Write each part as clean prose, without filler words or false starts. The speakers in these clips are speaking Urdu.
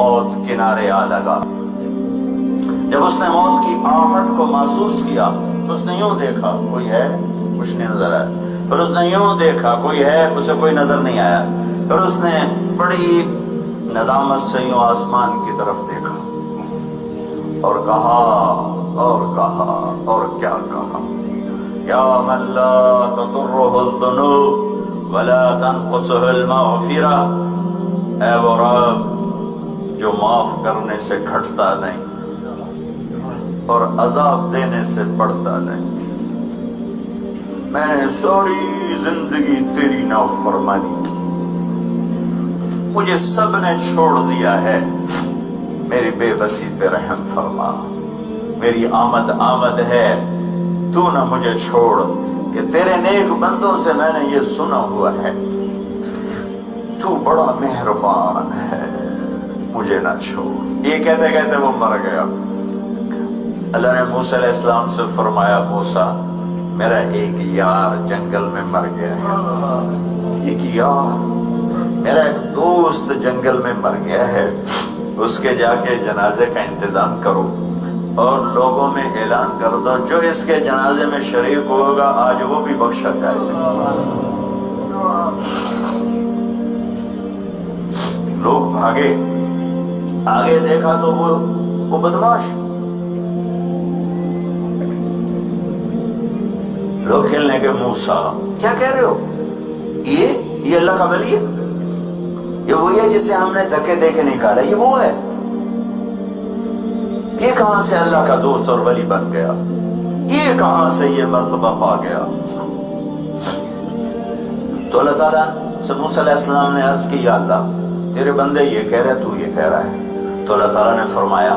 موت کنارے آ لگا۔ جب اس نے موت کی آہٹ کو محسوس کیا تو اس نے یوں دیکھا، کوئی ہے؟ کچھ نہیں نظر آیا۔ پھر اس نے یوں دیکھا، کوئی ہے؟ اسے کوئی نظر نہیں آیا۔ پھر اس نے بڑی ندامت سے یوں آسمان کی طرف دیکھا اور کہا اور کیا کہا، یا من لا تضرہ الذنوب ولا تنقصہ المغفرہ، اے وہ رب جو معاف کرنے سے گھٹتا نہیں اور عذاب دینے سے بڑھتا نہیں۔ میں نے ساری زندگی تیری نافرمانی کی، مجھے سب نے چھوڑ دیا ہے، میری بے بسی پہ رحم فرما۔ میری آمد ہے، تو نہ مجھے چھوڑ، کہ تیرے نیک بندوں سے میں نے یہ سنا ہوا ہے، تو بڑا مہربان ہے، مجھے نہ چھوڑ۔ یہ کہتے کہتے وہ مر گیا۔ اللہ نے موسیٰ علیہ السلام سے فرمایا، موسیٰ میرا ایک یار جنگل میں مر گیا ہے، ایک یار، میرا ایک دوست جنگل میں مر گیا ہے، اس کے جا کے جنازے کا انتظام کرو اور لوگوں میں اعلان کر دو جو اس کے جنازے میں شریک ہوگا آج وہ بھی بخشا جائے گا۔ لوگ بھاگے، آگے دیکھا تو وہ بدماش، لوگ کھیلنے کے، موسیٰ کیا کہہ رہے ہو؟ یہ اللہ کا ولی ہے، یہ وہی ہے جسے ہم نے دھکے دے کے نکالا، یہ وہ ہے، یہ کہاں سے اللہ کا دوست اور ولی بن گیا، یہ کہاں سے یہ مرتبہ پا گیا؟ تو اللہ تعالیٰ سے موسیٰ علیہ السلام نے عرض کی، یا اللہ تیرے بندے یہ کہہ رہے تو یہ کہہ رہا ہے۔ تو اللہ تعالیٰ نے فرمایا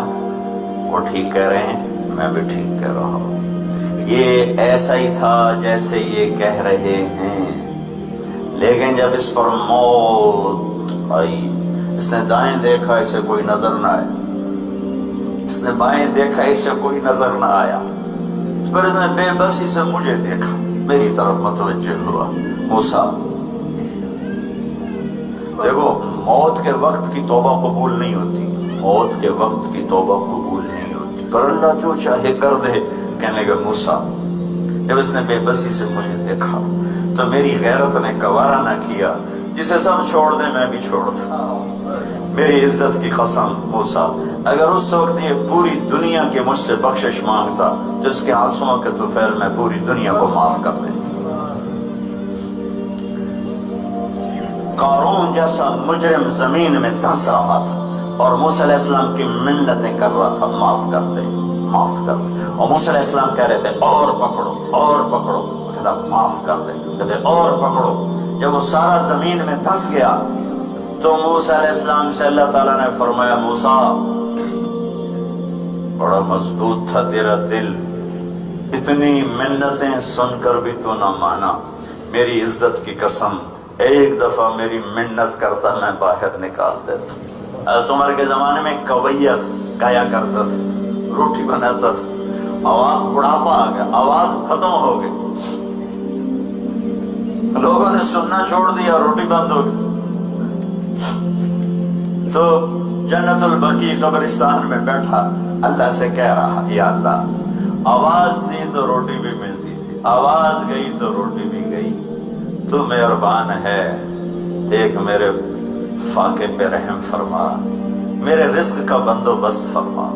وہ ٹھیک کہہ رہے ہیں، میں بھی ٹھیک کہہ رہا ہوں، یہ ایسا ہی تھا جیسے یہ کہہ رہے ہیں، لیکن جب اس پر موت آئی، اس نے دائیں دیکھا اسے کوئی نظر نہ آیا، اس نے بائیں دیکھا اسے کوئی نظر نہ آیا، پھر اس نے بے بسی سے مجھے دیکھا، میری طرف متوجہ ہوا۔ موسیٰ دیکھو، موت کے وقت کی توبہ قبول نہیں ہوتی، موت کے وقت کی توبہ قبول نہیں ہوتی، پر اللہ جو چاہے کر دے۔ کہنے لگا موسیٰ جب اس نے بے بسی سے مجھے دیکھا تو میری غیرت نے گوارا نہ کیا، جسے سب چھوڑ دیں میں بھی چھوڑ دوں۔ میری عزت کی قسم موسیٰ، اگر اس وقت یہ پوری دنیا کی مجھ سے بخشش مانگتا تو اس کے آنسوؤں کے طفیل میں پوری دنیا کو معاف کر دیتا۔ قارون جیسا مجرم زمین میں دھنس رہا تھا اور موسیٰ علیہ السلام کی منتیں کر رہا تھا، معاف کر دے، معاف کر دے، اور موسیٰ علیہ السلام کہہ رہے تھے اور پکڑو اور پکڑو، کہتا معاف کر دے، کہتے اور پکڑو۔ جب وہ سارا زمین میں دھنس گیا تو موسیٰ علیہ السلام سے اللہ تعالیٰ نے فرمایا، موسیٰ بڑا مضبوط تھا تیرا دل، اتنی منتیں سن کر بھی تو نہ مانا، میری عزت کی قسم ایک دفعہ میری منت کرتا میں باہر نکال دیتا۔ حضرت عمر کے زمانے میں کویت گایا کرتا تھا، روٹی بناتا تھا، آواز بڑھاپا آ گیا، آواز ختم ہو گئی، لوگوں نے سننا چھوڑ دیا، روٹی بند ہو گئی، تو جنت البقیع قبرستان میں بیٹھا اللہ سے کہہ رہا، یا اللہ آواز تھی تو روٹی بھی ملتی تھی، آواز گئی تو روٹی بھی گئی، تو مہربان ہے، دیکھ میرے فاقے پہ رحم فرما، میرے رزق کا بندوبست فرما۔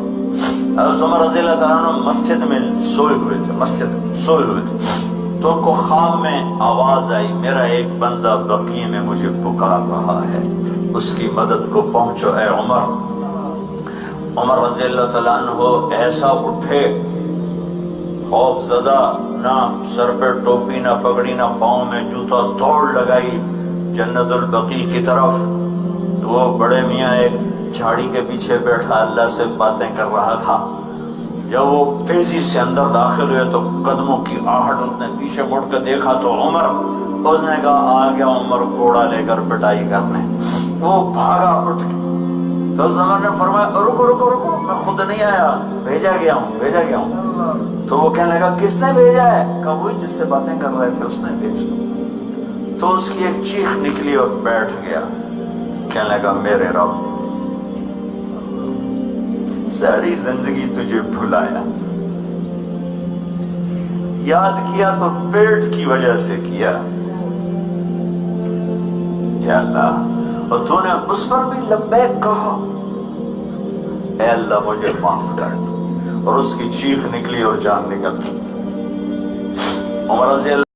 حضرت عمر رضی اللہ تعالیٰ عنہ مسجد میں سوئے ہوئے تھے تو ان کو خواب میں آواز آئی، میرا ایک بندہ بقیع میں مجھے پکار رہا ہے، اس کی مدد کو پہنچو اے عمر۔ عمر رضی اللہ تعالیٰ عنہ ایسا اٹھے، خوف زدہ، نہ سر پہ ٹوپی نہ پگڑی نہ پاؤں میں جوتا، دوڑ لگائی جنت البقیع کی طرف۔ تو وہ بڑے میاں ایک جھاڑی کے پیچھے بیٹھا اللہ سے باتیں کر رہا تھا۔ جب وہ تیزی سے اندر داخل ہوئے تو قدموں کی آہٹ، اس نے پیچھے مڑ کر دیکھا تو عمر، اس نے کہا آ گیا عمر گھوڑا لے کر پٹائی کرنے۔ وہ بھاگا اٹھ کے، تو اس عمر نے فرمایا رکو رکو رکو، میں خود نہیں آیا، بھیجا گیا ہوں۔ تو وہ کہنے لگا کس نے بھیجا ہے؟ کہا وہی جس سے باتیں کر رہے تھے اس نے بھیجا۔ تو اس کی ایک چیخ نکلی اور بیٹھ گیا، کہنے لگا میرے رب ساری زندگی تجھے بھلایا، یاد کیا تو پیٹ کی وجہ سے کیا یا اللہ، اور تو نے اس پر بھی لبیک کہا، اے اللہ مجھے معاف کر دو، اور اس کی چیخ نکلی اور جان نکل گئی۔ عمر رضی اللہ